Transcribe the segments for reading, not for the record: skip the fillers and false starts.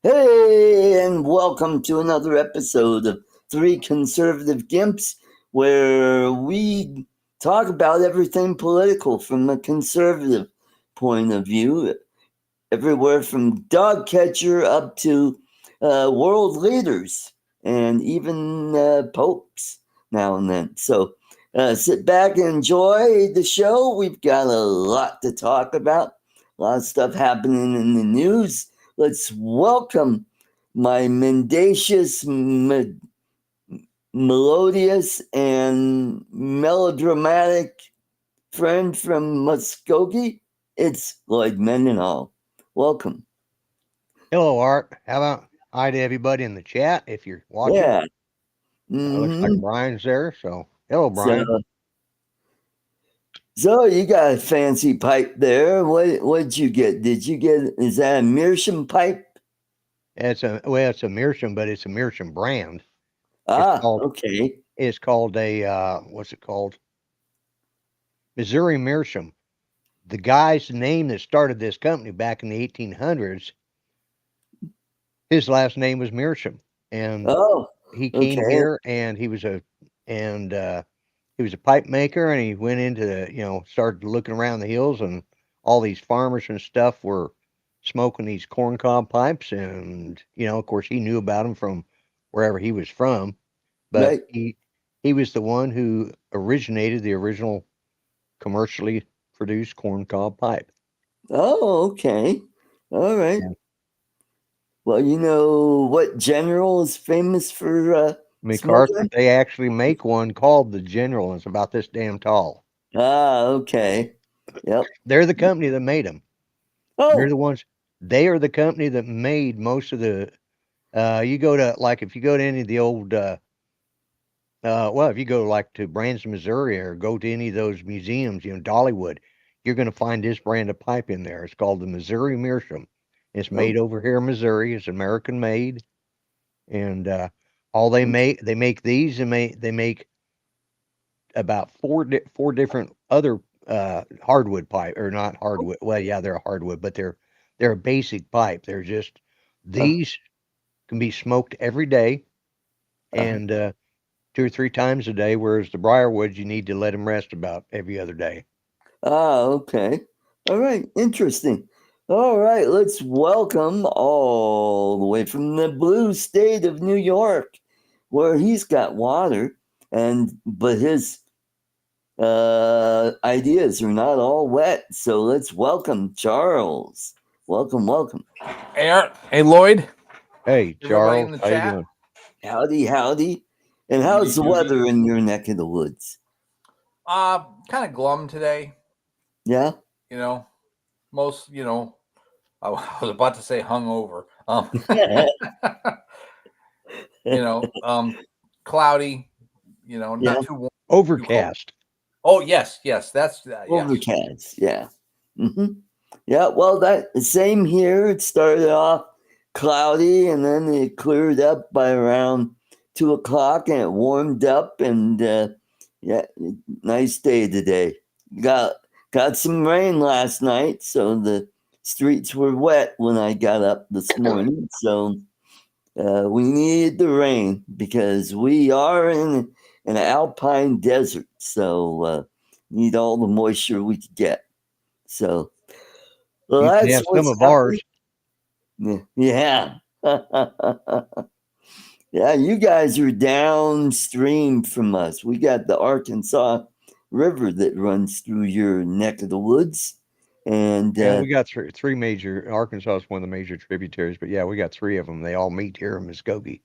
Hey, and welcome to another episode of Three Conservative Gimps, where we talk about everything political from a conservative point of view, everywhere from dog catcher up to world leaders and even popes now and then. So sit back and enjoy the show. We've got a lot to talk about, a lot of stuff happening in the news. Let's welcome my mendacious, melodious, and melodramatic friend from Muskogee. It's Lloyd and I. Welcome. Hello, Art. How about hi to everybody in the chat if you're watching? Yeah. Looks like Brian's there. So, hello, Brian. So you got a fancy pipe there. What'd you get? Is that a meerschaum pipe? It's a meerschaum, but it's a meerschaum brand. Okay. It's called what's it called? Missouri Meerschaum. The guy's name that started this company back in the 1800s, his last name was Meerschaum, and he came here and he was a pipe maker, and he went into started looking around the hills, and all these farmers and stuff were smoking these corncob pipes, and of course he knew about them from wherever he was from, but he was the one who originated the original commercially produced corncob pipe. Oh, okay. All right. Yeah. Well, you know what general is famous for MacArthur? Smoking? They actually make one called the General, and it's about this damn tall. Okay. Yep. They're the company that made them. Oh. They're the ones. They are the company that made most of the. You go to if you go to any of the old. If you go to Branson, Missouri, or go to any of those museums, Dollywood, you're going to find this brand of pipe in there. It's called the Missouri Meerschaum. It's made over here in Missouri. It's American made, and all they make these, and they make about four different other hardwood pipe, or not hardwood. Well, yeah, they're a hardwood, but they're a basic pipe. They're just these can be smoked every day, and 2 or 3 times a day, whereas the briarwoods, you need to let them rest about every other day. Okay. All right. Interesting. All right. Let's welcome all the way from the blue state of New York, where he's got water, but his ideas are not all wet. So let's welcome Charles. Welcome. Hey, Art. Hey, Lloyd. Hey, Charles. How you doing? Howdy. And how's the weather in your neck of the woods? Kind of glum today. Yeah. Most, I was about to say hungover. Cloudy, not too warm. Overcast. Oh, yes. That's overcast. Yeah. Mm-hmm. Yeah. Well, that same here. It started off cloudy, and then it cleared up by around 2:00, and it warmed up, and nice day today. Got some rain last night, so the streets were wet when I got up this morning. So we needed the rain because we are in an alpine desert. So need all the moisture we could get. So, well, You can that's have some what's of ours. happening. Yeah. Yeah, you guys are downstream from us. We got the Arkansas River that runs through your neck of the woods. And Yeah, we got three major. Arkansas is one of the major tributaries, but yeah, we got three of them. They all meet here in Muskogee.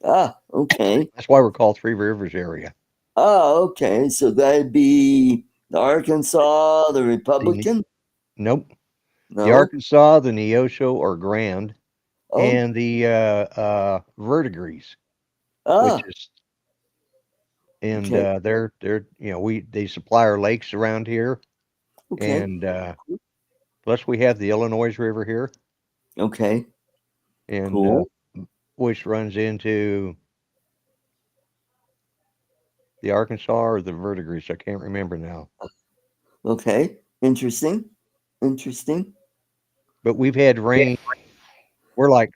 okay. That's why we're called Three Rivers area. Okay. So that'd be the Arkansas, the Republican? Nope. No. The Arkansas, the Neosho or Grand, Oh, and the Verdigris, ah, which is, and okay. they're they supply our lakes around here, Okay. and plus we have the Illinois River here, Okay. and Cool. which runs into the Arkansas or the Verdigris. I can't remember now. Okay. Interesting. Interesting. But we've had rain. We're like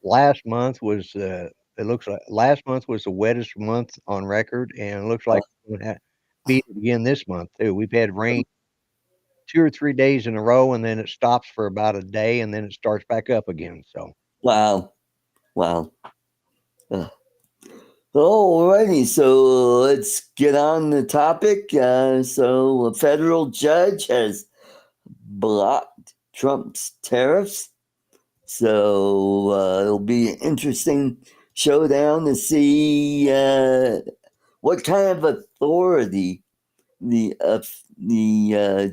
last month was it looks like last month was the wettest month on record, and it looks like it's going to be it again this month too. We've had rain 2 or 3 days in a row, and then it stops for about a day, and then it starts back up again. So Wow. Wow. Alrighty, so let's get on the topic. So a federal judge has blocked Trump's tariffs. So it'll be an interesting showdown to see what kind of authority the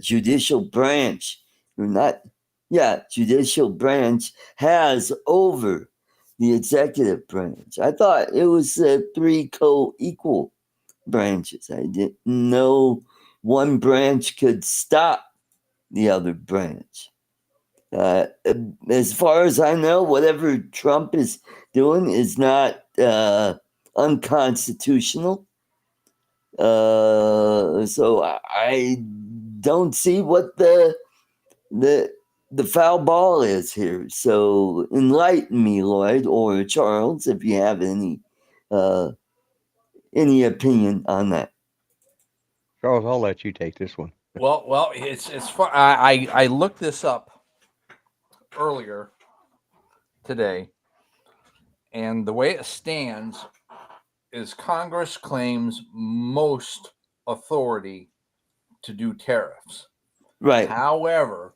judicial branch, or not, yeah, judicial branch has over the executive branch. I thought it was three co-equal branches. I didn't know one branch could stop the other branch. As far as I know, whatever Trump is doing is not unconstitutional. So I don't see what the foul ball is here. So enlighten me, Lloyd or Charles, if you have any opinion on that. Charles, I'll let you take this one. Well, it's fun. I looked this up earlier today, and the way it stands is Congress claims most authority to do tariffs. Right. However,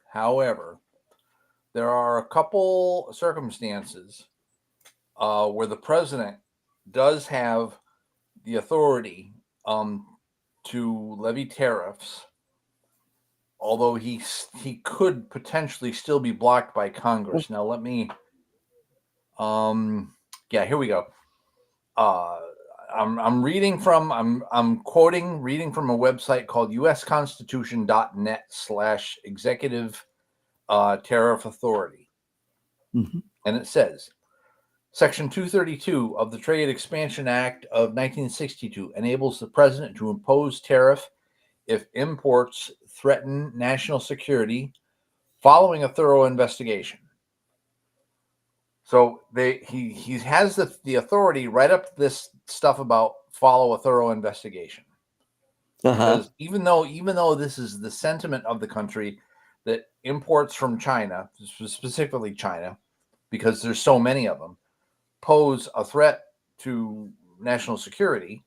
there are a couple circumstances where the president does have the authority to levy tariffs, although he could potentially still be blocked by Congress. Now let me here we go. I'm reading from I'm reading from a website called usconstitution.net/executive tariff authority. Mm-hmm. And it says Section 232 of the Trade Expansion Act of 1962 enables the president to impose tariff if imports threaten national security following a thorough investigation. So he has the authority to write up this stuff about follow a thorough investigation. Because even though this is the sentiment of the country that imports from China, specifically China, because there's so many of them, pose a threat to national security,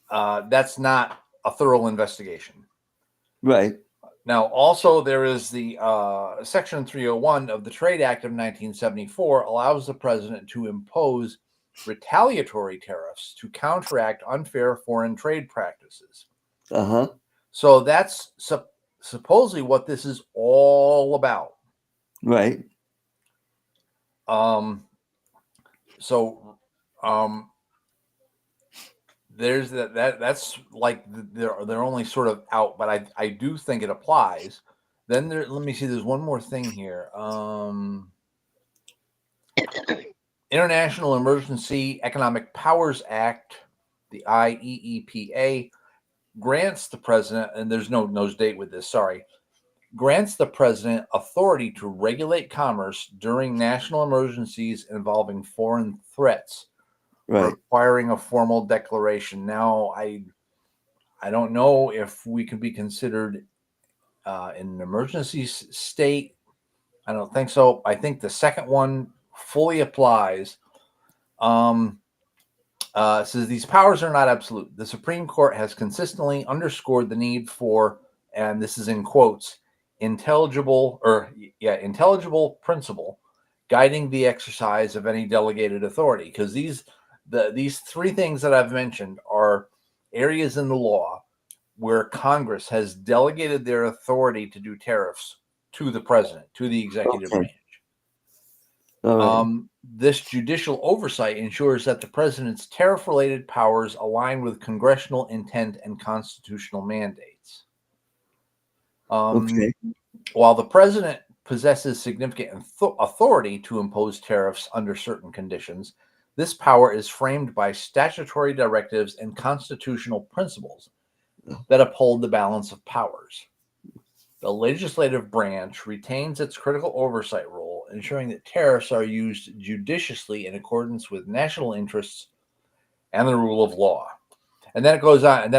that's not a thorough investigation. Right. Now, also, there is the Section 301 of the Trade Act of 1974 allows the president to impose retaliatory tariffs to counteract unfair foreign trade practices. So that's supposedly what this is all about. Right. There's that's like they're only sort of out, but I do think it applies. Then let me see, there's one more thing here. International Emergency Economic Powers Act, the IEEPA, grants the president, and there's no date with this, grants the president authority to regulate commerce during national emergencies involving foreign threats, requiring a formal declaration. Now, I don't know if we could be considered in an emergency state. I don't think so. I think the second one fully applies. Says these powers are not absolute. The Supreme Court has consistently underscored the need for, and this is in quotes, intelligible principle guiding the exercise of any delegated authority. Because these three things that I've mentioned are areas in the law where Congress has delegated their authority to do tariffs to the president, to the executive branch. This judicial oversight ensures that the president's tariff-related powers align with congressional intent and constitutional mandates. While the president possesses significant authority to impose tariffs under certain conditions, this power is framed by statutory directives and constitutional principles that uphold the balance of powers. The legislative branch retains its critical oversight role, ensuring that tariffs are used judiciously in accordance with national interests and the rule of law. And then it goes on.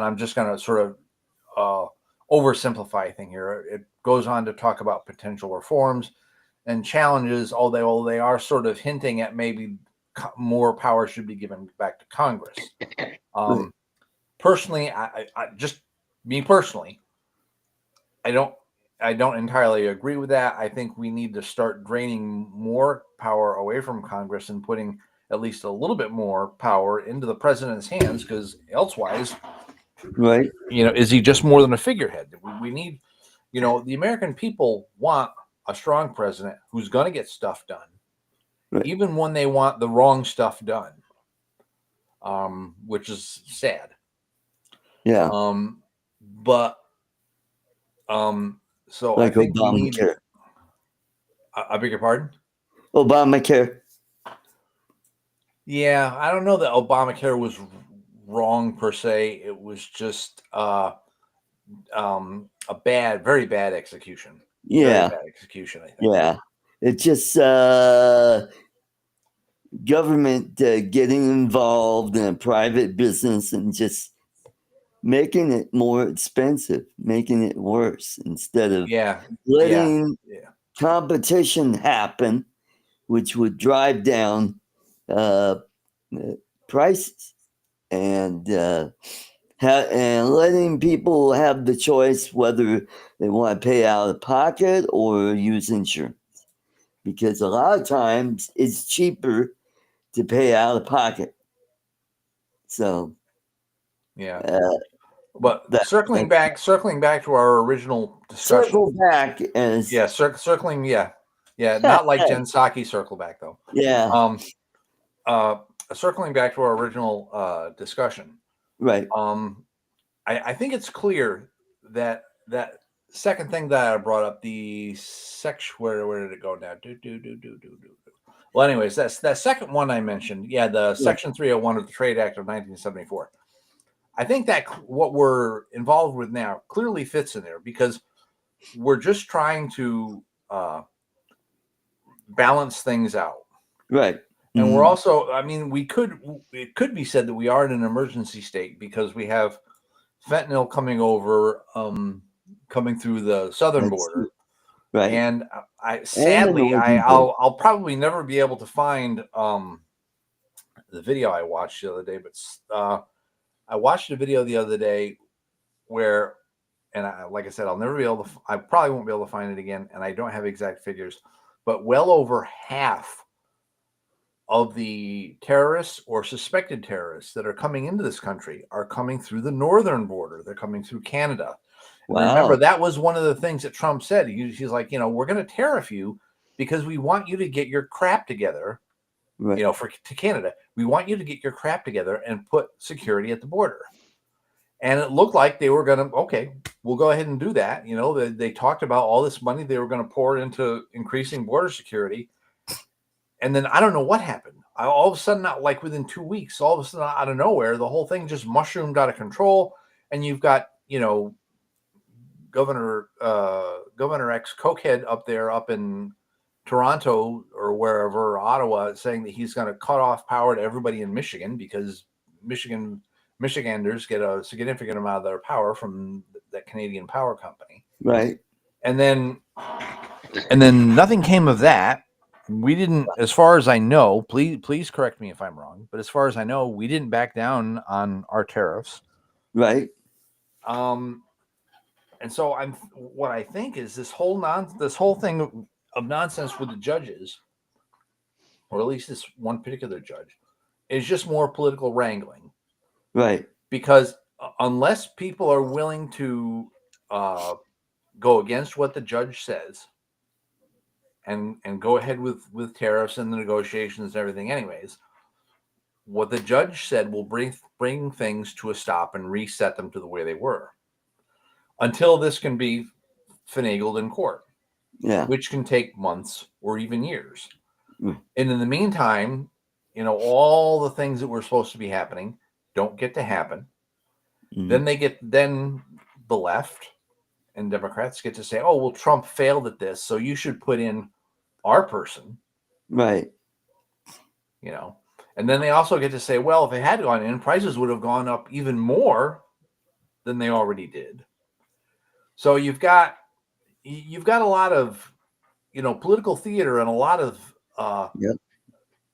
I'm just going to sort of oversimplify thing here. It goes on to talk about potential reforms and challenges, although they are sort of hinting at maybe more power should be given back to Congress. Personally, I don't entirely agree with that. I think we need to start draining more power away from Congress and putting at least a little bit more power into the president's hands, because elsewise, is he just more than a figurehead? We need, the American people want a strong president who's going to get stuff done, even when they want the wrong stuff done, which is sad. Yeah. So like I think Obamacare. I beg your pardon? Obamacare. Yeah, I don't know that Obamacare was wrong per se. It was just a very bad execution. Yeah. Very bad execution, I think. Yeah. It's just government getting involved in a private business and just making it more expensive, making it worse instead of letting competition happen, which would drive down prices and letting people have the choice whether they want to pay out of pocket or use insurance. Because a lot of times it's cheaper to pay out of pocket. So, but circling back to our original discussion. Circle back as circling. Not like Jen Psaki circle back though. Yeah. Circling back to our original discussion. Right. I think it's clear that second thing that I brought up, the section, where did it go now? Well, anyways, that second one I mentioned, the Section 301 of the Trade Act of 1974. I think that what we're involved with now clearly fits in there, because we're just trying to balance things out. Right. And we're also, it could be said that we are in an emergency state because we have fentanyl coming through the southern border. Right. And I'll probably never be able to find the video I watched the other day, but I watched a video the other day where, like I said, I probably won't be able to find it again, and I don't have exact figures, but well over half of the terrorists or suspected terrorists that are coming into this country are coming through the northern border. They're coming through Canada. Wow. Remember, that was one of the things that Trump said. He's like, we're going to tariff you because we want you to get your crap together, right. To Canada. We want you to get your crap together and put security at the border. And it looked like they were going to, okay, we'll go ahead and do that. They talked about all this money they were going to pour into increasing border security. And then I don't know what happened. All of a sudden, not like within 2 weeks, all of a sudden out of nowhere, the whole thing just mushroomed out of control. And you've got, Governor X Cokehead up in Toronto or wherever, or Ottawa, saying that he's going to cut off power to everybody in Michigan because Michiganders get a significant amount of their power from that Canadian power company. Right. And then nothing came of that. We didn't, as far as I know, please correct me if I'm wrong, but as far as I know, we didn't back down on our tariffs. Right. And so what I think is this whole thing of nonsense with the judges, or at least this one particular judge, is just more political wrangling. Right. Because unless people are willing to go against what the judge says and go ahead with tariffs and the negotiations and everything anyways, what the judge said will bring things to a stop and reset them to the way they were until this can be finagled in court, which can take months or even years. And in the meantime, all the things that were supposed to be happening don't get to happen. Then the left and Democrats get to say, oh, well, Trump failed at this, so you should put in our person. Right. And then they also get to say, well, if it had gone in, prices would have gone up even more than they already did. So you've got a lot of, political theater and a lot of,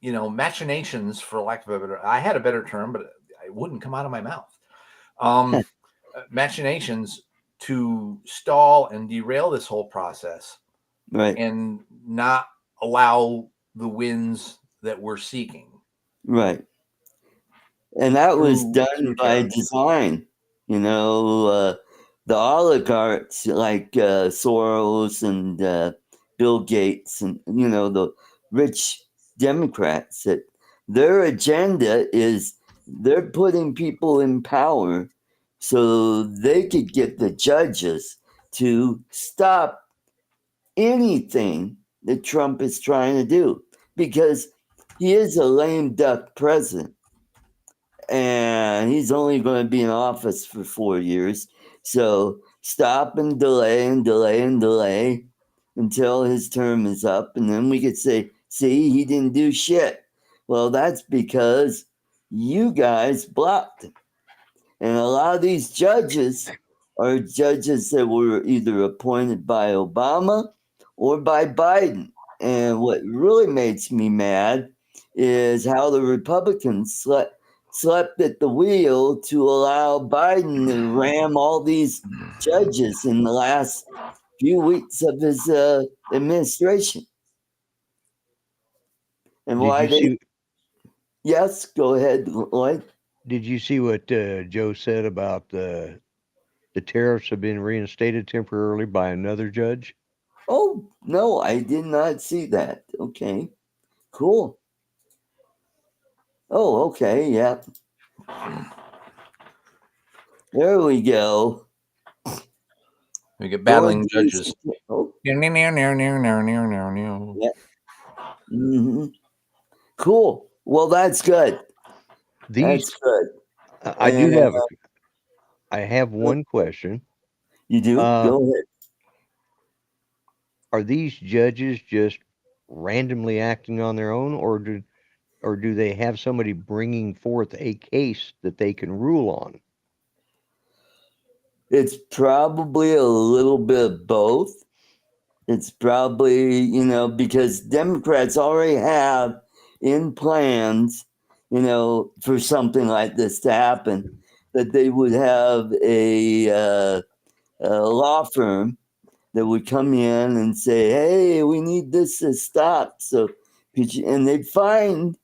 machinations, for lack of a better, I had a better term, but it wouldn't come out of my mouth. Machinations to stall and derail this whole process, right, and not allow the wins that we're seeking. Right. And that was done by design. The oligarchs like Soros and Bill Gates and, the rich Democrats, that their agenda is they're putting people in power so they could get the judges to stop anything that Trump is trying to do, because he is a lame duck president. And he's only going to be in office for 4 years. So stop and delay and delay and delay until his term is up. And then we could say, see, he didn't do shit. Well, that's because you guys blocked him. And a lot of these judges are judges that were either appointed by Obama or by Biden. And what really makes me mad is how the Republicans slept at the wheel to allow Biden to ram all these judges in the last few weeks of his administration. And why they... Yes, go ahead, Lloyd. Did you see what Joe said about the tariffs have been reinstated temporarily by another judge? Oh, no, I did not see that. Okay, cool. Oh, okay, yeah. There we go. We get battling judges. Oh. Yeah. Mm-hmm. Cool. Well, that's good. That's good. I have one question. You do? Go ahead. Are these judges just randomly acting on their own, or do they have somebody bringing forth a case that they can rule on? It's probably a little bit of both. It's probably, because Democrats already have in plans, for something like this to happen, that they would have a law firm that would come in and say, hey, we need this to stop. So, and they'd find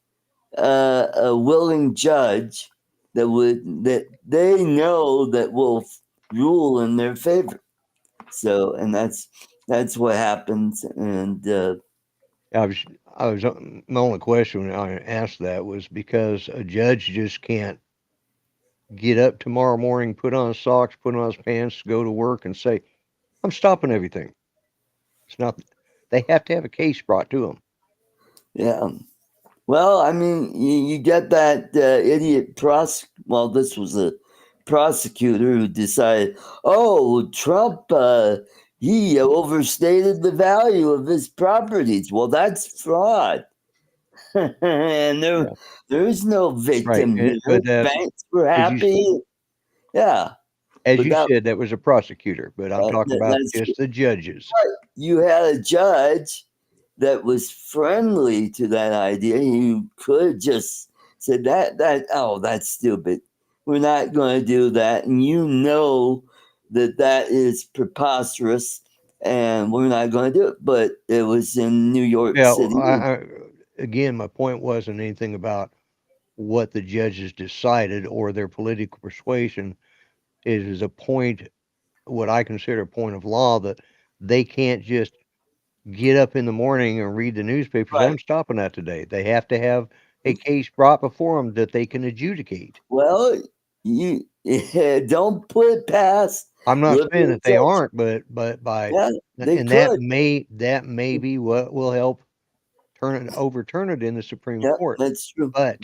a willing judge that they know that will rule in their favor. So, and that's what happens. And I was my only question when I asked that was because a judge just can't get up tomorrow morning, put on his socks, put on his pants, go to work, and say, I'm stopping everything. It's not. They have to have a case brought to them. Yeah. Well, I mean, you get that idiot well, this was a prosecutor who decided, oh, Trump he overstated the value of his properties. Well, that's fraud. And there's no victim Right. here. But Banks were as you happy. Yeah. as But you said, that was a prosecutor, but I'm talking about that's just the judges. you had a judge that was friendly to that idea. You could just said that's stupid. We're not going to do that, and you know that is preposterous, and we're not going to do it. But it was in New York City. Again, my point wasn't anything about what the judges decided or their political persuasion. It is a point, what I consider a point of law, that they can't just get up in the morning and read the newspapers. Right. I'm stopping that today. They have to have a case brought before them that they can adjudicate. Well, you don't put it past. I'm not saying that they aren't, but by and that may be what will help overturn it in the Supreme Court. That's true. But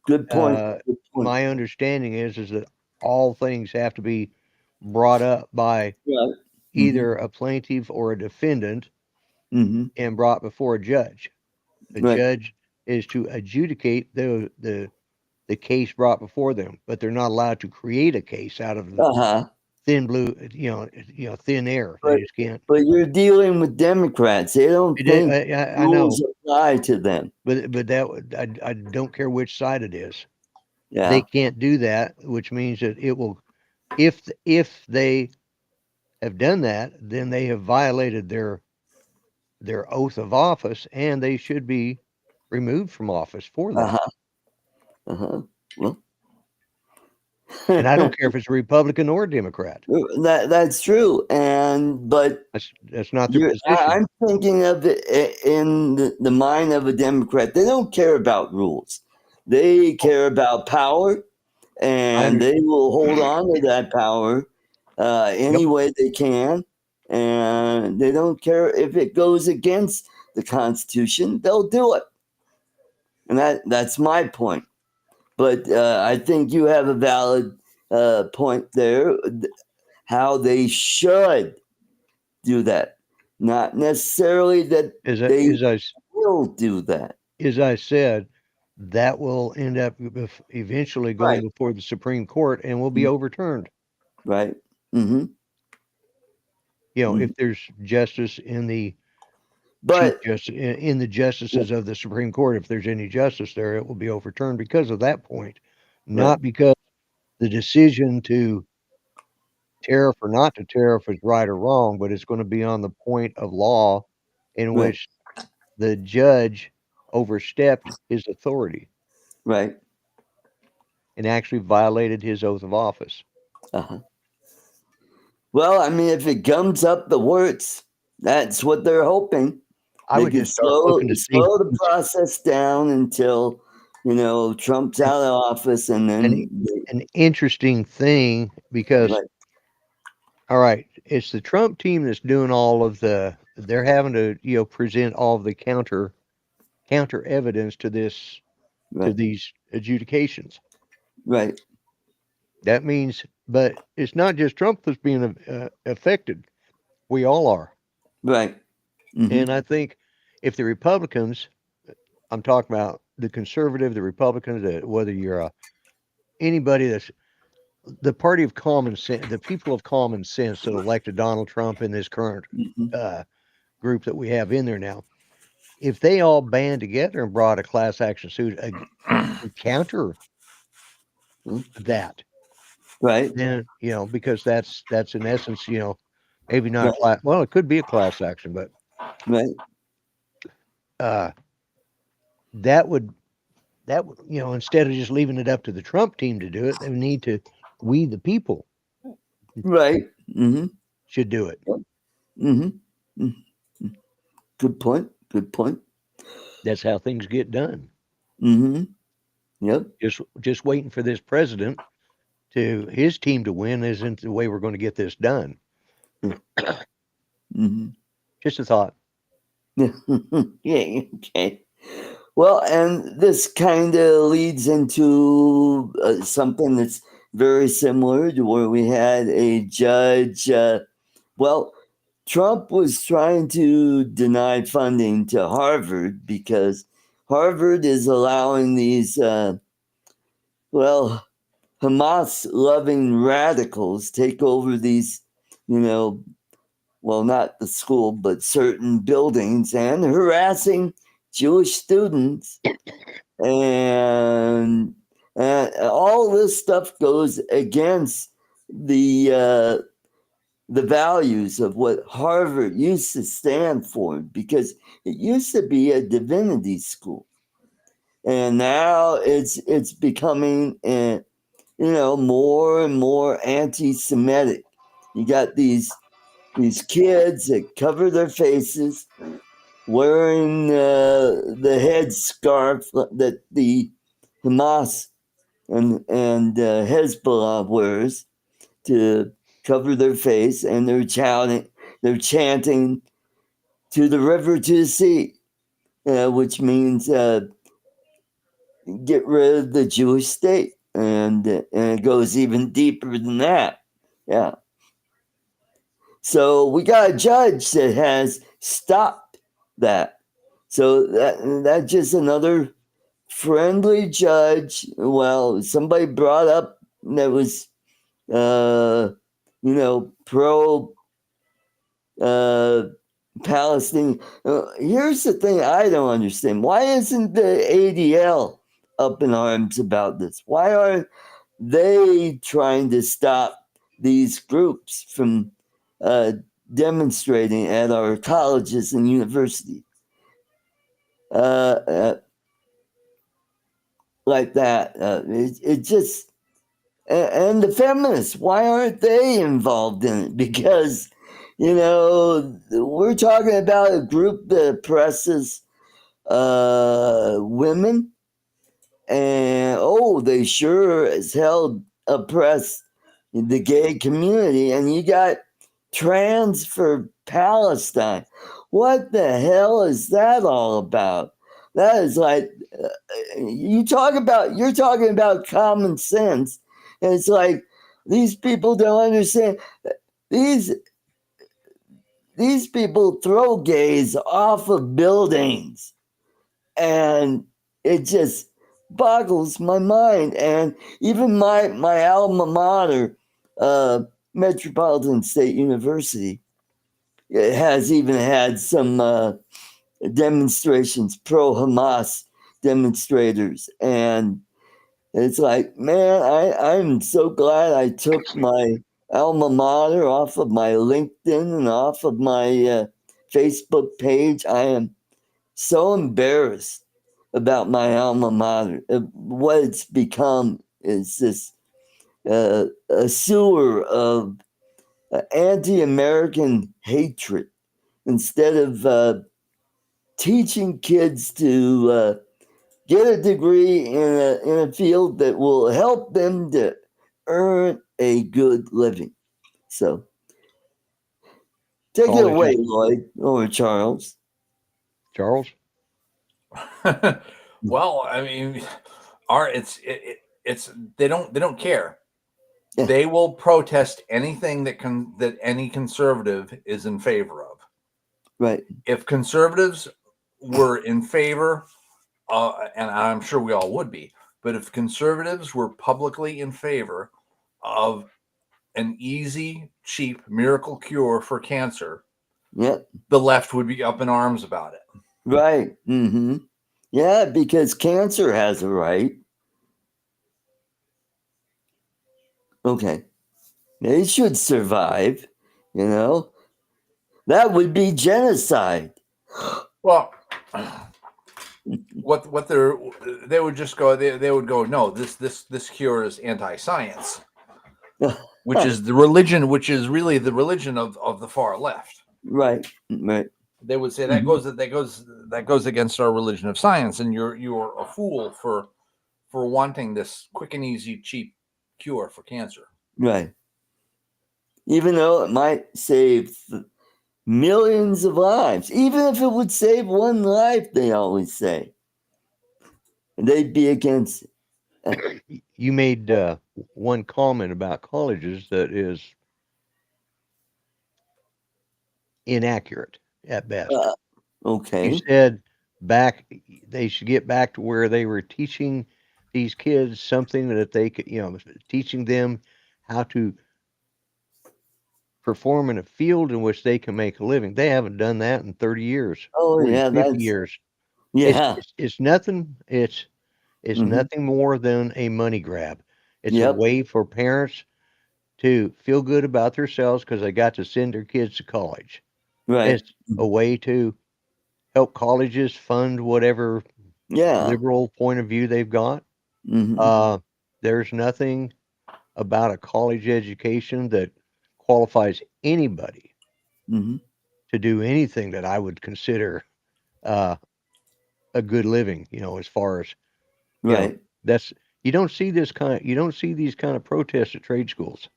good point. My understanding is that all things have to be brought up by either a plaintiff or a defendant and brought before a judge. The judge is to adjudicate the case brought before them, but they're not allowed to create a case out of thin blue, thin air. They just can't. But you're dealing with Democrats. They don't think rules apply to them. But that I don't care which side it is. Yeah. They can't do that, which means that it will, if they have done that, then they have violated their oath of office, and they should be removed from office for that. Well, and I don't care if it's a Republican or a Democrat. That's true, but that's not their position. I'm thinking of it in the mind of a Democrat. They don't care about rules. They care about power, and they will hold on to that power any way they can. And they don't care if it goes against the Constitution. They'll do it. And that's my point. But I think you have a valid point there, how they should do that. Not necessarily that they will do that. As I said, that will end up eventually going before the Supreme Court and will be overturned. Right. If there's justice in the in the justices of the Supreme Court, if there's any justice there, it will be overturned because of that point, not because the decision to tariff or not to tariff is right or wrong, but it's going to be on the point of law in which the judge overstepped his authority. Right. And actually violated his oath of office. Well, I mean, if it gums up the works, that's what they're hoping. I would just slow the process down until, Trump's out of office, and then an interesting thing because, all right, it's the Trump team that's doing all of they're having to present all of the counter evidence to this to these adjudications. Right. That means, but it's not just Trump that's being affected. We all are. Right. And I think if the Republicans, I'm talking about the conservative, the Republicans, whether you're anybody that's the party of common sense, the people of common sense that elected Donald Trump in this current group that we have in there now, if they all band together and brought a class action suit to counter that, then because that's in essence, maybe not a class. Well, it could be a class action, but that would instead of just leaving it up to the Trump team to do it, they need to. We the people, should do it. Good point. That's how things get done. Yep. Just waiting for this president his team to win isn't the way we're going to get this done. Just a thought. Yeah. Okay. Well, and this kind of leads into something that's very similar to where we had a judge. Trump was trying to deny funding to Harvard because Harvard is allowing these, Hamas-loving radicals take over these, not the school, but certain buildings and harassing Jewish students. And all this stuff goes against the values of what Harvard used to stand for, because it used to be a divinity school, and now it's becoming more and more anti-Semitic. You got these kids that cover their faces, wearing the headscarf that the Hamas and Hezbollah wears to cover their face, and they're chanting to the river, to the sea, which means get rid of the Jewish state, and it goes even deeper than that. Yeah. So we got a judge that has stopped that. So that's just another friendly judge. Well, somebody brought up that was, pro Palestinian. Here's the thing I don't understand. Why isn't the ADL up in arms about this? Why aren't they trying to stop these groups from demonstrating at our colleges and universities? Like that. It just, and the feminists, why aren't they involved in it? Because, we're talking about a group that oppresses women, and they sure as hell oppress the gay community. And you got Trans for Palestine. What the hell is that all about? That is like, you're talking about common sense, and it's like these people don't understand. These people throw gays off of buildings, and it just boggles my mind. And even my alma mater, Metropolitan State University, it has even had some demonstrations, pro-Hamas demonstrators. And it's like, man, I'm so glad I took my alma mater off of my LinkedIn and off of my Facebook page. I am so embarrassed about my alma mater. What it's become is this a sewer of anti-American hatred, instead of teaching kids to get a degree in a field that will help them to earn a good living. So take it away, Lloyd or Charles. Charles? Well, I mean, it's they don't care. Yeah. They will protest anything that any conservative is in favor of. Right. If conservatives were in favor, and I'm sure we all would be, but if conservatives were publicly in favor of an easy, cheap miracle cure for cancer, yep, the left would be up in arms about it. Right. Mm-hmm. Yeah, because cancer has a right. Okay. They should survive, That would be genocide. Well, what they would just go, they would go, no, this cure is anti-science, which is the religion, which is really the religion of the far left. Right. They would say that goes against our religion of science, and you're a fool for wanting this quick and easy, cheap cure for cancer. Right. Even though it might save millions of lives, even if it would save one life, they always say, they'd be against it. You made one comment about colleges that is inaccurate at best. Okay. You said they should get back to where they were teaching these kids something that they could, teaching them how to perform in a field in which they can make a living. They haven't done that in 30 years, Oh 40, yeah, 50 that's years. yeah. It's nothing. It's Mhm. nothing more than a money grab. It's a Yep. way for parents to feel good about themselves because they got to send their kids to college. Right. It's a way to help colleges fund whatever Yeah. liberal point of view they've got. Mhm. There's nothing about a college education that qualifies anybody Mhm. to do anything that I would consider uh, a good living. As far as Right. that's you don't see these kind of protests at trade schools.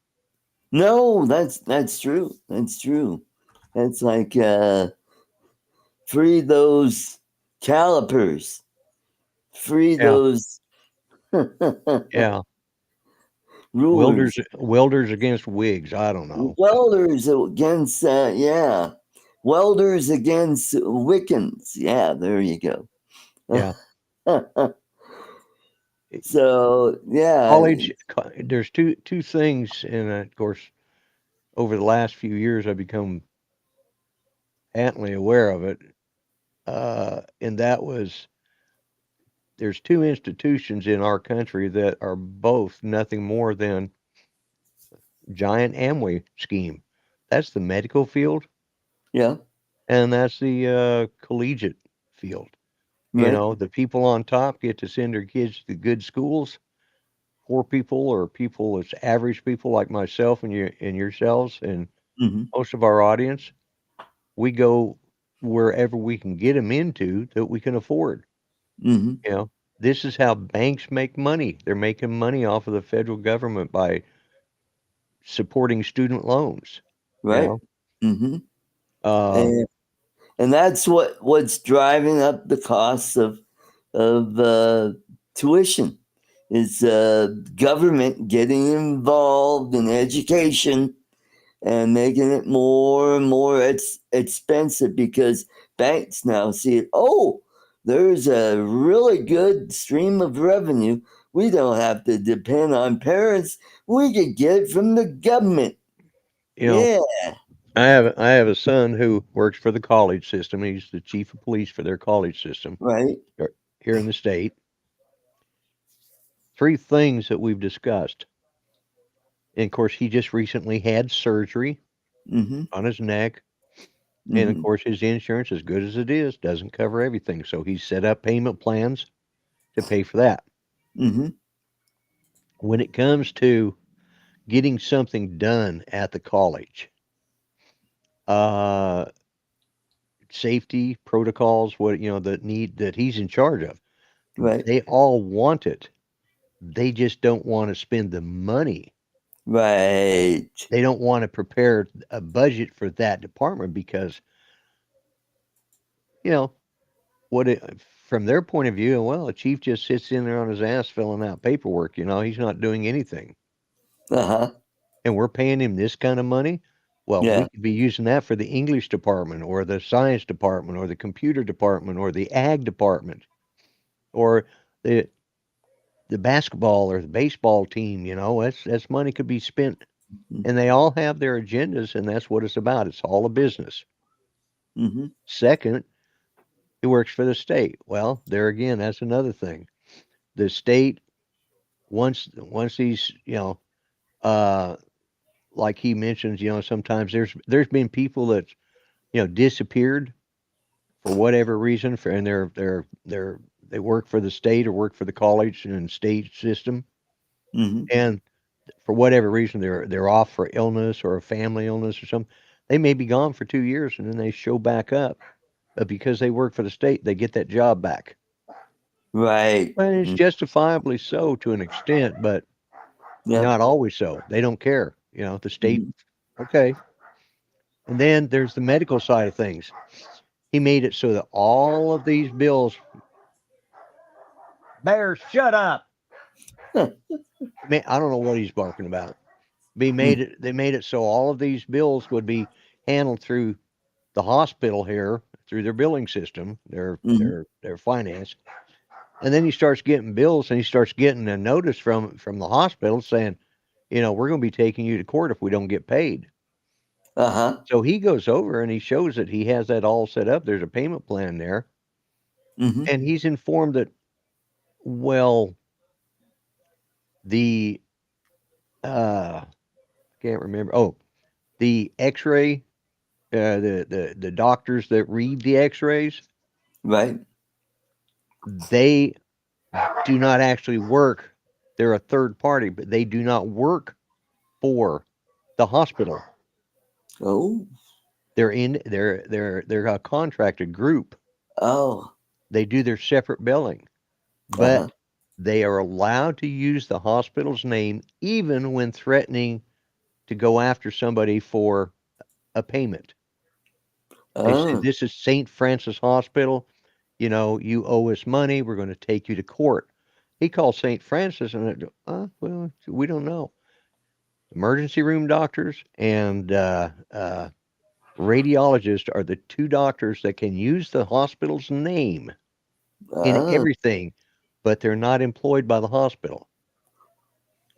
No, that's true. That's true. That's like free those calipers. Free Yeah, those yeah. rulers. Welders against wigs. I don't know. Welders against yeah. Welders against Wiccans. Yeah, there you go. Yeah, So yeah. college. There's two things, and of course, over the last few years, I've become patently aware of it. And that was there's two institutions in our country that are both nothing more than giant Amway scheme. That's the medical field, Yeah. and that's the collegiate field. Right. The people on top get to send their kids to good schools. Poor people or people as average people like myself and you and yourselves and Mhm. most of our audience, we go wherever we can get them into that we can afford. Mhm. You know, this is how banks make money. They're making money off of the federal government by supporting student loans. You Right. know, Mhm. uh, And and that's what's driving up the costs of tuition is government getting involved in education and making it more and more expensive because banks now see it. Oh, there's a really good stream of revenue. We don't have to depend on parents. We could get it from the government. you know, Yeah, I have a son who works for the college system. He's the chief of police for their college system right. here in the state. Three things that we've discussed. And of course, he just recently had surgery Mm-hmm. on his neck. And of Mm-hmm. course, his insurance, as good as it is, doesn't cover everything. So he set up payment plans to pay for that. Mm-hmm. When it comes to getting something done at the college, uh, safety protocols, that he's in charge of, Right. they all want it. They just don't want to spend the money. Right. They don't want to prepare a budget for that department because, you know, from their point of view, well, a chief just sits in there on his ass filling out paperwork. He's not doing anything, Uh-huh. and we're paying him this kind of money. Well, we Yeah. could be using that for the English department, or the science department, or the computer department, or the ag department, or the basketball or the baseball team. That's money could be spent, and they all have their agendas, and that's what it's about. It's all a business. Mm-hmm. Second, he works for the state. Well, there again, that's another thing. The state once these, uh, like he mentions, sometimes there's been people that disappeared for whatever reason, and they work for the state or work for the college and state system, Mm-hmm. and for whatever reason they're off for illness or a family illness or something. They may be gone for 2 years and then they show back up, but because they work for the state, they get that job back. Right. And it's justifiably so to an extent, but Yeah. not always so. They don't care. The state, Mm-hmm. okay. And then there's the medical side of things. He made it so that all of these bills, Bears, shut up. Man, I don't know what he's barking about. They made it so all of these bills would be handled through the hospital here through their billing system, their finance. And then he starts getting bills, and he starts getting a notice from the hospital saying, we're going to be taking you to court if we don't get paid. So he goes over and he shows that he has that all set up. There's a payment plan there. And he's informed that, well, the I can't remember. Oh, the X-ray, the doctors that read the X-rays, right? They do not actually work. They're a third party, but they do not work for the hospital. Oh, they're a contracted group. Oh, they do their separate billing, but they are allowed to use the hospital's name even when threatening to go after somebody for a payment. They say, this is St. Francis Hospital. You owe us money. We're going to take you to court. He calls St. Francis and well, we don't know. Emergency room doctors and radiologists are the two doctors that can use the hospital's name in everything, but they're not employed by the hospital.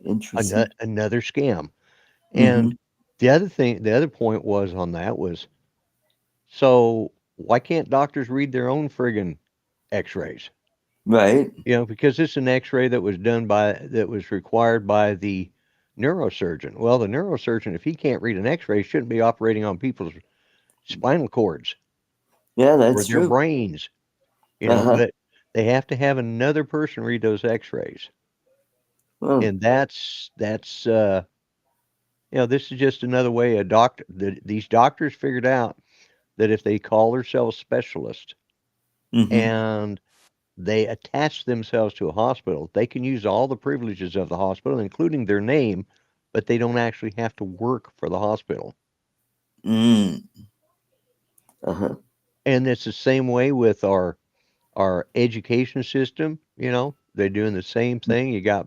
Interesting. Another scam. And the other point was on that was, so why can't doctors read their own friggin' X-rays? Right. Because it's an X-ray that was required by the neurosurgeon. Well, the neurosurgeon, if he can't read an X-ray, shouldn't be operating on people's spinal cords. Yeah, that's or their true. brains. But they have to have another person read those X-rays. And that's this is just another way these doctors figured out that if they call themselves specialists and they attach themselves to a hospital, they can use all the privileges of the hospital, including their name, but they don't actually have to work for the hospital. And it's the same way with our education system. They're doing the same thing. You got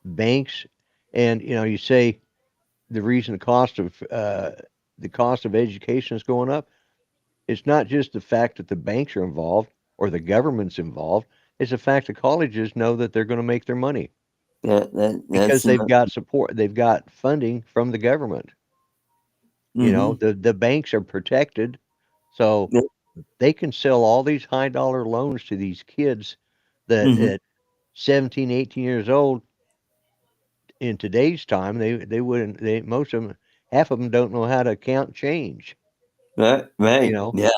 banks, and you say the reason the cost of education is going up. It's not just the fact that the banks are involved or the government's involved. It's the fact that colleges know that they're going to make their money. Because they've got support. They've got funding from the government. The banks are protected. So they can sell all these high dollar loans to these kids that at 17, 18 years old in today's time, they wouldn't, most of them, half of them don't know how to count change. Right. Yeah.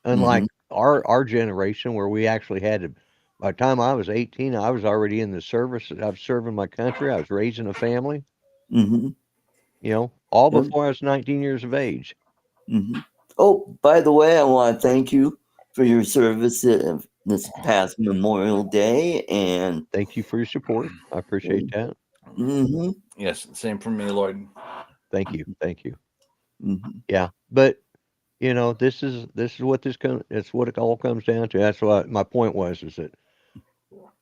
Unlike our generation, where we actually had to, by the time I was 18, I was already in the service. I was serving my country. I was raising a family. All before I was 19 years of age. Oh, by the way, I want to thank you for your service this past Memorial Day, and thank you for your support. I appreciate that. Yes, same for me, Lloyd. Thank you. Yeah, but this is what it's what it all comes down to. That's what my point was, is that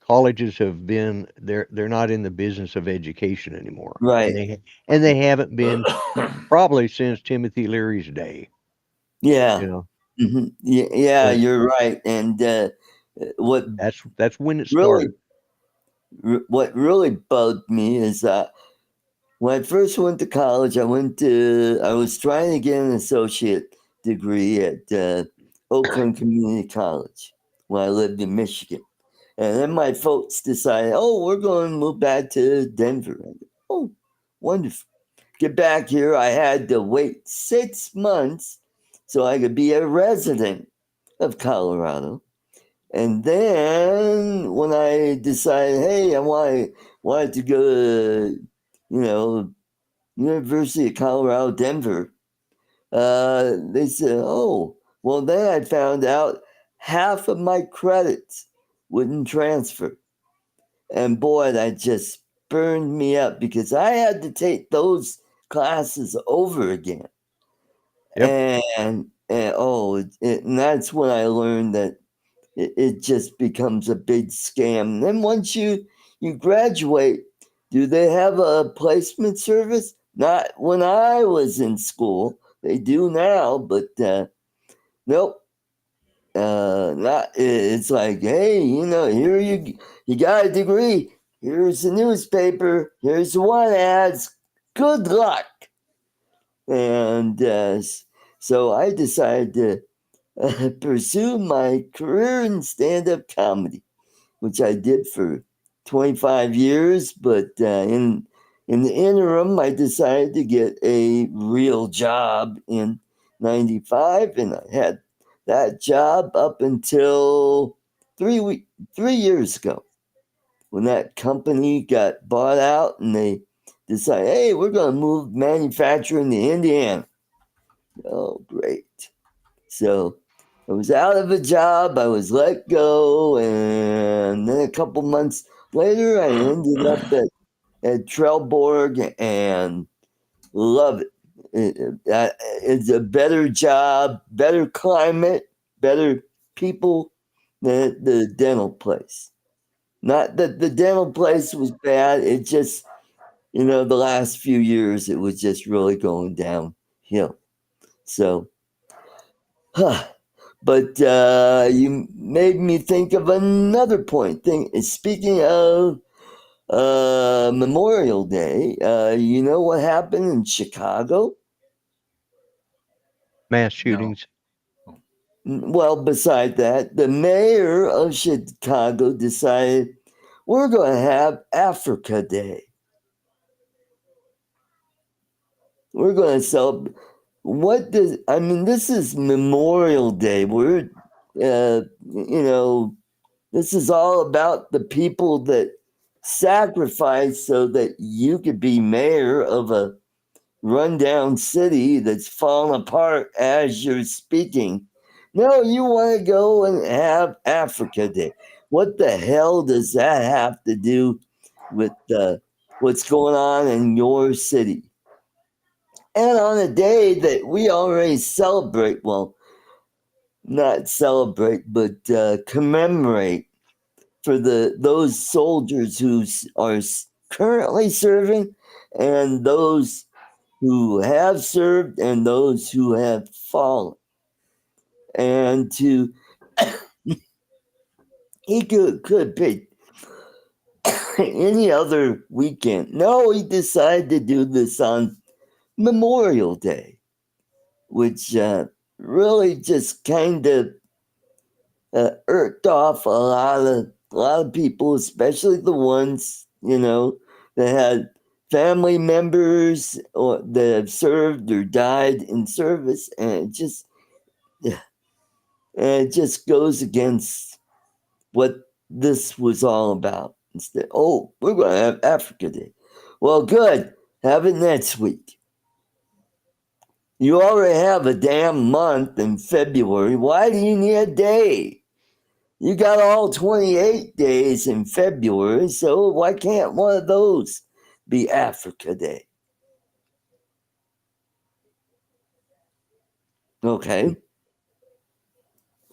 colleges have been they're not in the business of education anymore, right? And they haven't been probably since Timothy Leary's day. Yeah. Yeah, you're right. And that's when it started. What really bugged me is when I first went to college, I was trying to get an associate degree at Oakland Community College when I lived in Michigan. And then my folks decided, we're going to move back to Denver. Oh, wonderful. Get back here. I had to wait 6 months so I could be a resident of Colorado. And then when I decided, hey, I wanted to go to, University of Colorado, Denver, they said, well, then I found out half of my credits wouldn't transfer. And boy, that just burned me up because I had to take those classes over again. And that's when I learned that it just becomes a big scam. And then once you graduate, do they have a placement service? Not when I was in school. They do now, but Nope. Not. It's like, hey, here you got a degree. Here's the newspaper. Here's the one ads. Good luck. And so I decided to pursue my career in stand-up comedy, which I did for 25 years. But in the interim, I decided to get a real job in 95, and I had that job up until 3 years ago, when that company got bought out and they decided, hey, we're going to move manufacturing to Indiana. Oh, great. So I was out of a job, I was let go, and then a couple months later, I ended up at Trelleborg and love it. It's a better job, better climate, better people than the dental place. Not that the dental place was bad, it just, the last few years, it was just really going downhill. So, but you made me think of another point. Speaking of Memorial Day, you know what happened in Chicago? Mass shootings. Well, beside that, the mayor of Chicago decided we're going to have Africa Day. We're going to celebrate. This is Memorial Day. This is all about the people that sacrificed so that you could be mayor of a rundown city that's falling apart as you're speaking. No, you want to go and have Africa Day. What the hell does that have to do with what's going on in your city? And on a day that we already celebrate, well, not celebrate, but commemorate for those soldiers who are currently serving, and those who have served, and those who have fallen. And he could pick any other weekend. No, he decided to do this on Memorial Day, which really just kind of irked off a lot of people, especially the ones that had family members or that have served or died in service, and it just goes against what this was all about. Instead, we're going to have Africa Day. Well, good. Have it next week. You already have a damn month in February. Why do you need a day? You got all 28 days in February, so why can't one of those be Africa Day? Okay.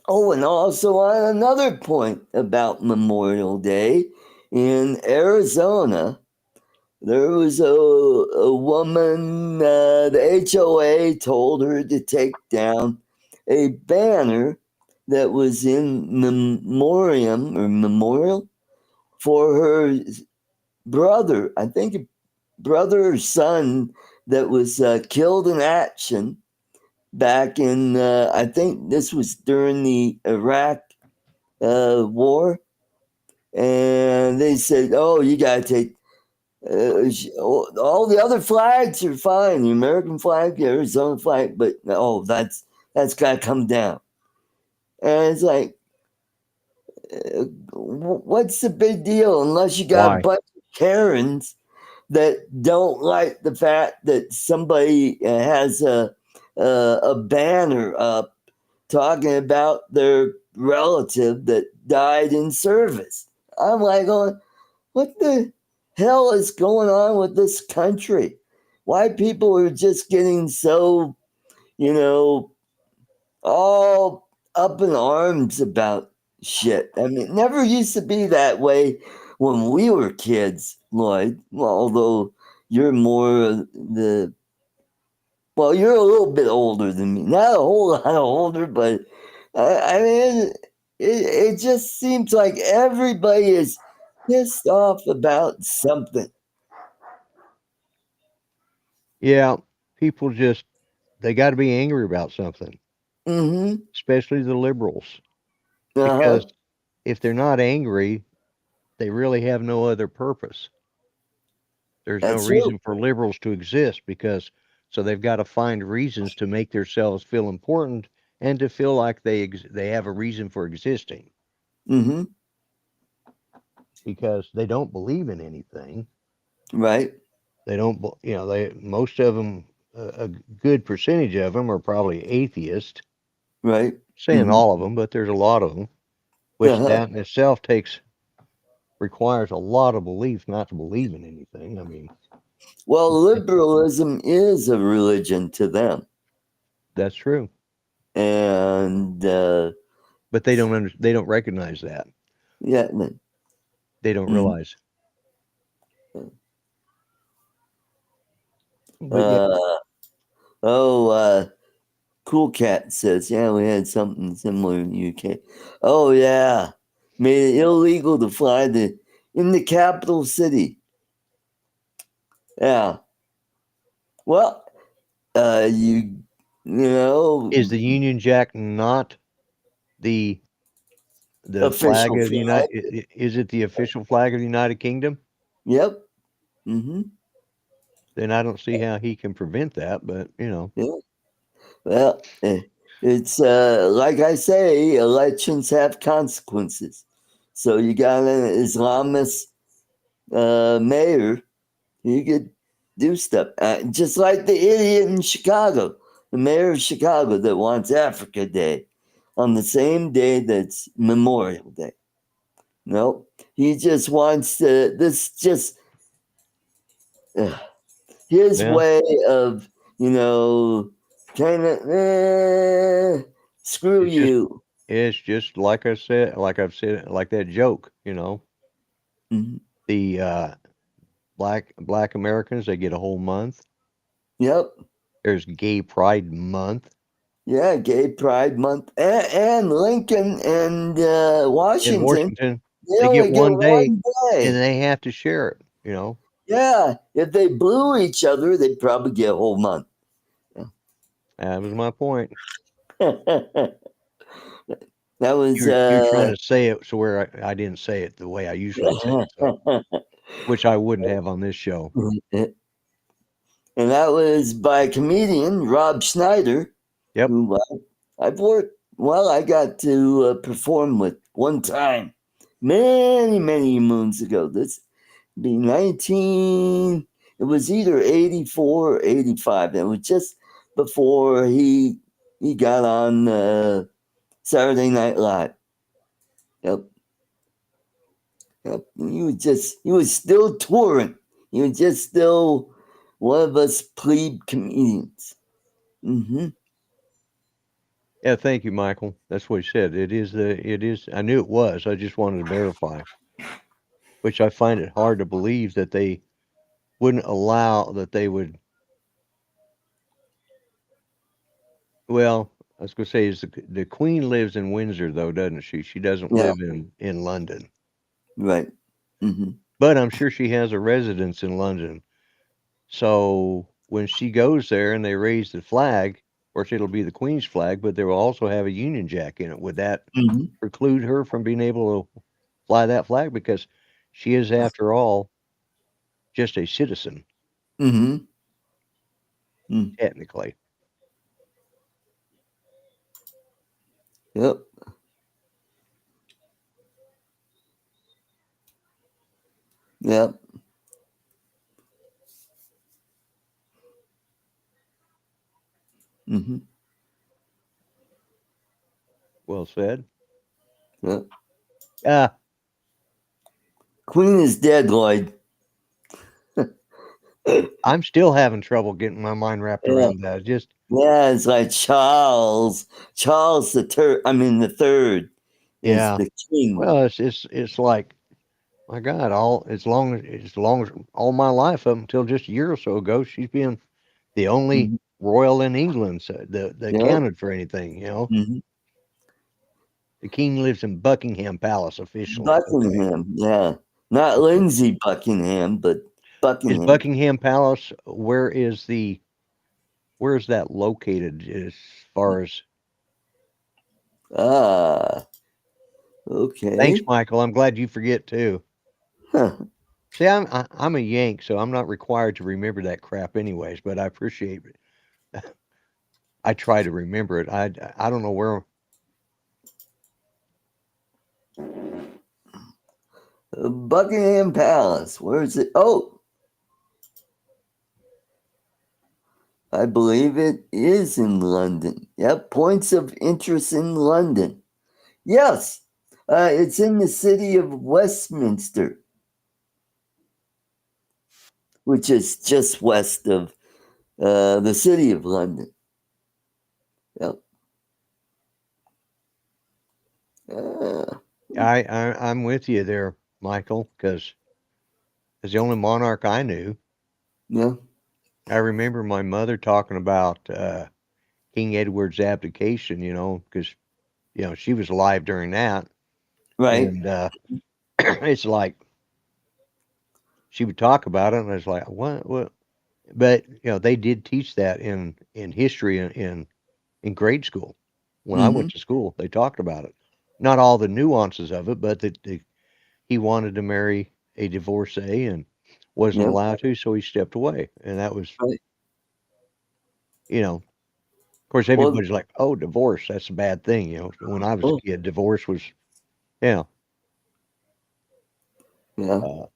Oh, and also on another point about Memorial Day, in Arizona, there was a woman, the HOA told her to take down a banner that was in memorial for her brother, I think brother or son, that was killed in action back in, I think this was during the Iraq war. And they said, you got to take, all the other flags are fine. The American flag, the Arizona flag, but that's got to come down. And it's like, what's the big deal? Unless you got a bunch of Karens that don't like the fact that somebody has a banner up talking about their relative that died in service. I'm like, what the hell is going on with this country? Why people are just getting so, all up in arms about shit. I mean, it never used to be that way when we were kids, Lloyd. Well, although you're more the Well, you're a little bit older than me. Not a whole lot older, but I mean, it just seems like everybody is pissed off about something. Yeah, people they got to be angry about something, Mm-hmm. especially the liberals, Uh-huh. because if they're not angry, they really have no other purpose. There's no That's true. reason for liberals to exist because so they've got to find reasons to make themselves feel important and to feel like they have a reason for existing Mm-hmm. because they don't believe in anything. Right. They don't, they most of them, a good percentage of them are probably atheist. Right. Saying Mm-hmm. all of them, but there's a lot of them, which Uh-huh. that in itself requires a lot of belief not to believe in anything. I mean, Well, liberalism is a religion to them. that's true. And But they don't recognize that. yeah. They don't Mhm. realize. But yeah, Cool Cat says, yeah, we had something similar in the UK. Oh yeah. Made it illegal to fly in the capital city. Yeah. Well, you know, is the Union Jack not the flag official of the flag. United? Is it the official flag of the United Kingdom? Yep. Mm-hmm. Then I don't see how he can prevent that. But Yeah. Well, it's like I say, elections have consequences. So you got an Islamist mayor, you could do stuff. Just like the idiot in Chicago, the mayor of Chicago that wants Africa Day on the same day that's Memorial Day. No, he just wants his yeah, way of, kind of, screw it's just you. like I said, like I've said, like that joke. Mhm. The black Americans, they get a whole month. Yep. There's Gay Pride Month Yeah, Gay Pride Month. And Lincoln and in Washington, Washington. they They get only get one day, one and day. they have to share it. Yeah, if they blew each other, they'd probably get a whole month. That was my point. That was You're trying to say it so where I didn't say it the way I usually say it, so which I wouldn't have on this show. and that was by a comedian, Rob Schneider, Yep. who I got to perform with one time, many, many moons ago. This be 19, it was either 84 or 85. It was just before he got on Saturday Night Live. Yep. Yep. He was still touring. He was just still one of us plebe comedians. Mm-hmm. Yeah, thank you, Michael. That's what he said. It is. I knew it was. I just wanted to verify, which I find it hard to believe that they wouldn't allow that they would. Well, I was going to say is the Queen lives in Windsor though, doesn't she? She doesn't Yeah. live in London, Right. Mm-hmm. but I'm sure she has a residence in London. So when she goes there and they raise the flag, of course it'll be the Queen's flag, but they will also have a Union Jack in it. Would that Mm-hmm. preclude her from being able to fly that flag because she is, after all, just a citizen, Mm-hmm. Mm. technically. Yep. Yep. Mm-hmm. Well said. Yep. Ah, Queen is dead, Lloyd. I'm still having trouble getting my mind wrapped Yeah. around that. Just Yeah, it's like Charles the third is yeah. the king. Well, it's like my God, as long as all my life up until just a year or so ago, she's been the only Mhm. royal in England that counted for anything, you know. Mm-hmm. The king lives in Buckingham Palace officially. Buckingham, yeah. Not Lindsay Buckingham, but Buckingham. Is Buckingham Palace, where is that located as far as? Okay. Thanks, Michael. I'm glad you forget too. Huh. See, I'm a Yank, so I'm not required to remember that crap anyways, but I appreciate it. I try to remember it. I don't know where. Buckingham Palace. Where is it? Oh, I believe it is in London. Yep, points of interest in London. Yes, it's in the city of Westminster, which is just west of the city of London. Yep. I'm with you there, Michael, because as the only monarch I knew, yeah. I remember my mother talking about King Edward's abdication, you know, because, you know, she was alive during that. Right. And it's like she would talk about it, and I was like, what? But, you know, they did teach that in history in grade school. When I went to school, they talked about it. Not all the nuances of it, but that he wanted to marry a divorcee and wasn't Yep. allowed to, so he stepped away. And that was, Right. you know, of course, everybody's like, "Oh, divorce, that's a bad thing." You know, when I was a kid, divorce was, yeah, not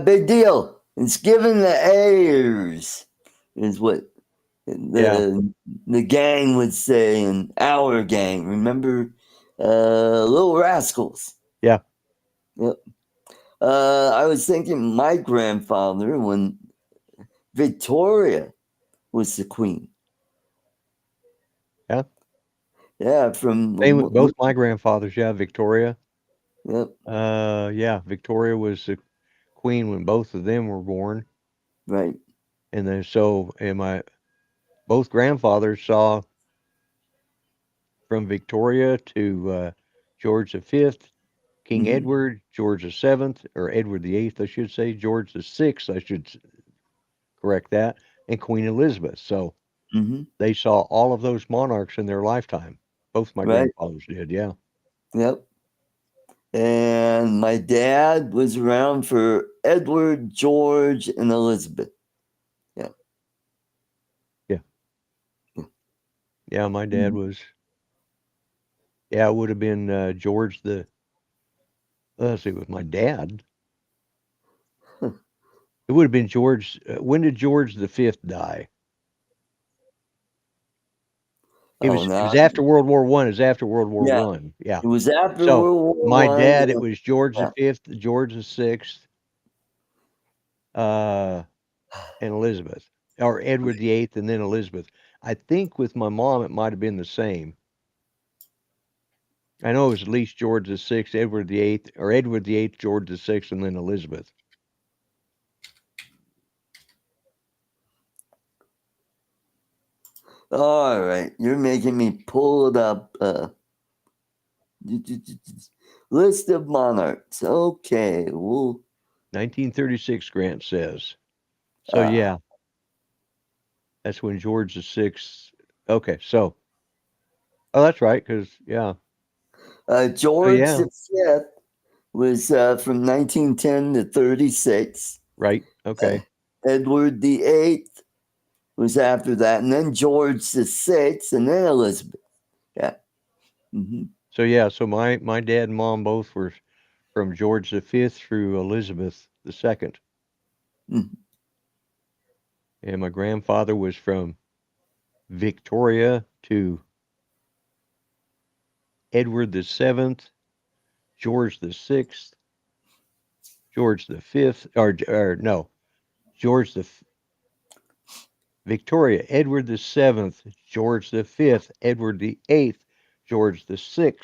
a big deal. It's given the heirs, is what the gang would say, and our gang. Remember, Little Rascals. Yeah. Yep. I was thinking my grandfather when Victoria was the queen. Yeah. Yeah, from both my grandfathers. Yeah, Victoria. Yep. Yeah, Victoria was the queen when both of them were born. Right. And then and both grandfathers saw from Victoria to George V, King Edward, George VII, or Edward VIII, I should say, George VI, I should correct that, and Queen Elizabeth. So they saw all of those monarchs in their lifetime. Both my grandfathers did, yeah. Yep. And my dad was around for Edward, George, and Elizabeth. Yeah. Yeah. Yeah, my dad was. Yeah, it would have been George let's see, with my dad. It would have been George. When did George V die? It was after World War I. It was after World War One. Yeah. It was after So World War my I, dad, it was George V, George VI, and Elizabeth, or Edward VIII, and then Elizabeth. I think with my mom, it might have been the same. I know it was at least George VI, Edward VIII, or Edward VIII, George VI, and then Elizabeth. All right, you're making me pull it up. List of monarchs. Okay, well, 1936, Grant says. So yeah, that's when George VI. Okay, so that's right, because George V was from 1910 to 36. Right. Okay. Edward VIII was after that, and then George VI, and then Elizabeth. Yeah. So so my dad and mom both were from George V through Elizabeth II. And my grandfather was from Victoria to Edward VII, George VI, George V, or no, George Victoria, Edward VII, George V, Edward VIII, George VI,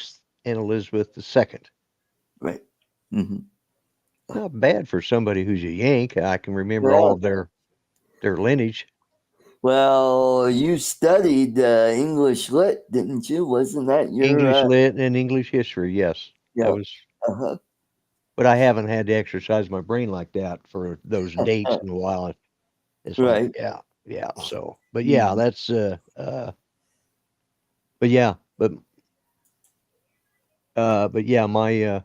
and Elizabeth II. Right. Not bad for somebody who's a Yank. I can remember all of their lineage. Well, you studied English Lit, didn't you? Wasn't that your English Lit and English History, yes. Yeah. That was, Uh-huh. but I haven't had to exercise my brain like that for those dates in a while. It's like, Right. yeah. So, but yeah, that's but yeah, but yeah, my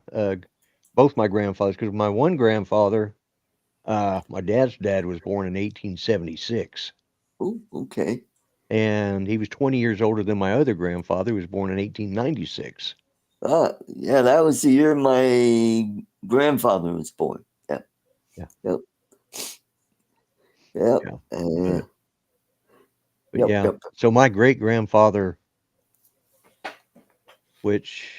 both my grandfathers, because my one grandfather, my dad's dad was born in 1876, Oh, okay. and he was 20 years older than my other grandfather, who was born in 1896. Yeah, that was the year my grandfather was born. Yeah. Yeah. Yep. Yep. Yeah. But Yep. yeah, Yep. so my great grandfather, which,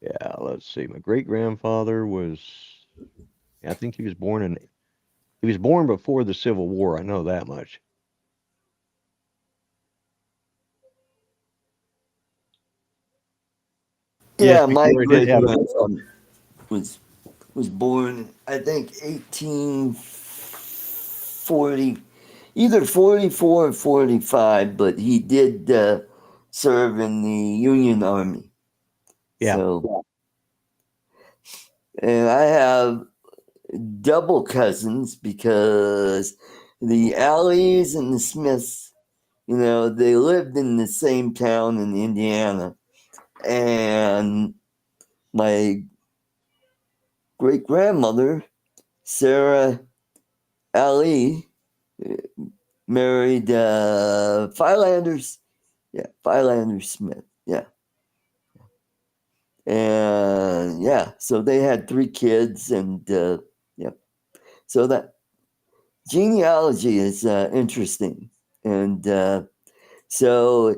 yeah, let's see, my great grandfather was, I think he was born before the Civil War. I know that much. Yes, Yeah, my before he did great have. grandfather was born, I think, 1840, either 44 or 45, but he did serve in the Union Army. Yeah. So, and I have double cousins because the Alleys and the Smiths, they lived in the same town in Indiana. And my great grandmother, Sarah Alley, married Philanders. Yeah, Philander Smith. Yeah. And yeah, so they had 3 kids, and yeah. So that genealogy is interesting. And so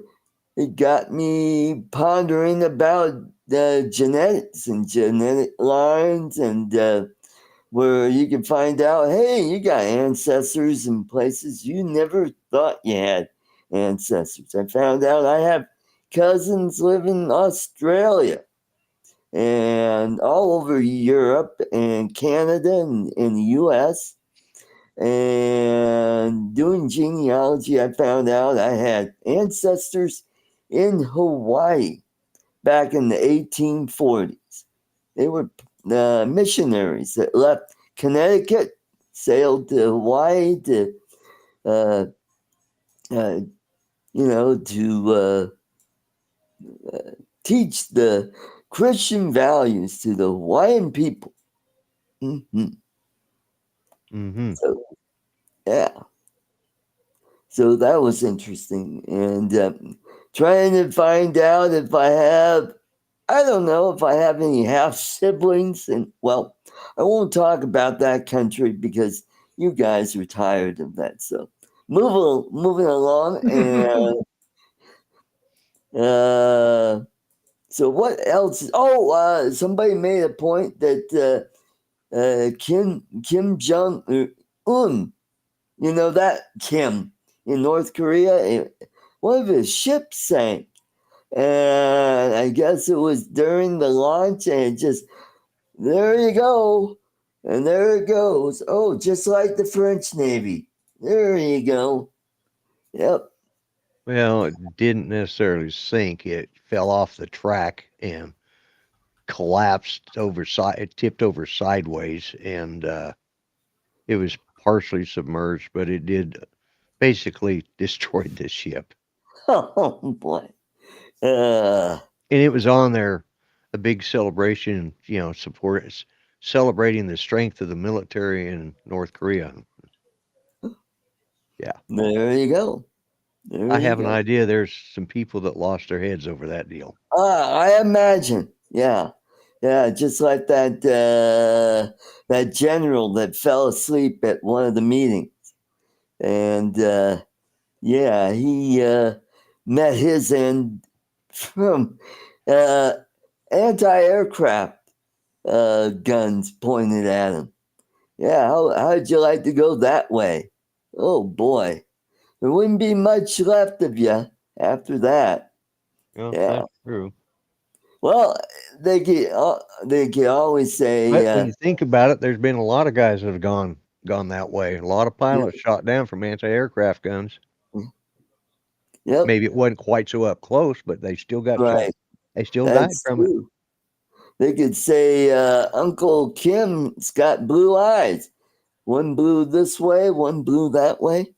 it got me pondering about genetics and genetic lines, and where you can find out, hey, you got ancestors in places you never thought you had ancestors. I found out I have cousins live in Australia and all over Europe and Canada and the US. And doing genealogy, I found out I had ancestors in Hawaii back in the 1840s. They were missionaries that left Connecticut, sailed to Hawaii to, uh, to teach the Christian values to the Hawaiian people. Mm-hmm. Mm-hmm. So, yeah. So that was interesting. And trying to find out if I don't know if I have any half siblings. And well, I won't talk about that country because you guys are tired of that. So moving along. And so what else? Somebody made a point that Kim Jong Un, that Kim in North Korea, one of his ships sank. And I guess it was during the launch, and just there you go. And there it goes. Oh, just like the French Navy. There you go. Yep. Well, it didn't necessarily sink. It fell off the track and collapsed it tipped over sideways, and it was partially submerged, but it did basically destroy the ship. Oh boy. And it was on there, a big celebration, celebrating the strength of the military in North Korea. Yeah. There you go. I have an idea there's some people that lost their heads over that deal. I imagine. Yeah. Yeah, just like that general that fell asleep at one of the meetings. And yeah, he met his end from anti-aircraft guns pointed at him. Yeah, how'd you like to go that way? Oh boy, there wouldn't be much left of you after that. Well, Yeah. that's true. Well, they can always say. But when you think about it, there's been a lot of guys that have gone gone that way. A lot of pilots shot down from anti-aircraft guns. Yep. Maybe it wasn't quite so up close, but they still got shot. Right. They still died That's from it. true. They could say Uncle Kim's got blue eyes. One blew this way, one blew that way.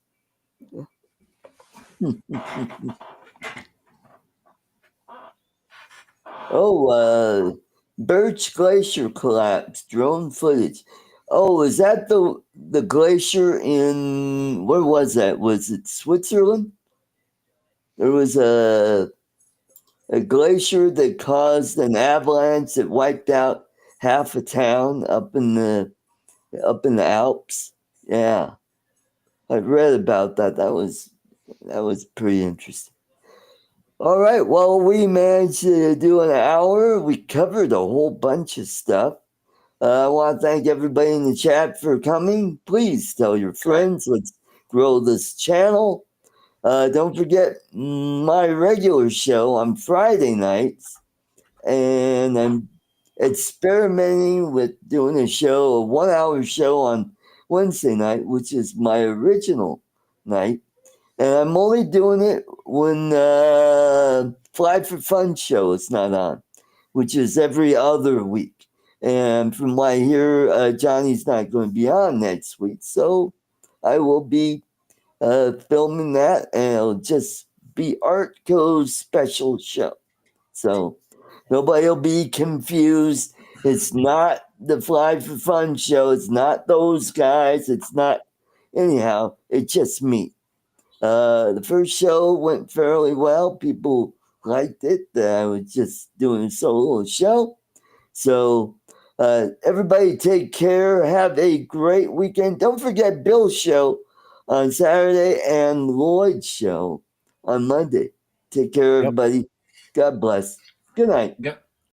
Birch Glacier collapse, drone footage. Oh, is that the glacier in, where was that? Was it Switzerland? There was a glacier that caused an avalanche that wiped out half a town up in the Alps. Yeah, I read about that. That was pretty interesting. All right, well, we managed to do an hour. We covered a whole bunch of stuff. I want to thank everybody in the chat for coming. Please tell your friends. Let's grow this channel. Don't forget my regular show on Friday nights. And I'm experimenting with doing a 1-hour show on Wednesday night, which is my original night. And I'm only doing it when Fly for Fun show is not on, which is every other week. And from what I hear, Johnny's not going to be on next week. So I will be filming that, and it'll just be Artco's special show. So nobody will be confused. It's not the Fly for Fun show. It's not those guys. It's not, anyhow, it's just me. The first show went fairly well. People liked it. I was just doing a solo show. So everybody take care. Have a great weekend. Don't forget Bill's show on Saturday and Lloyd's show on Monday. Take care, everybody. God bless. Good night. Good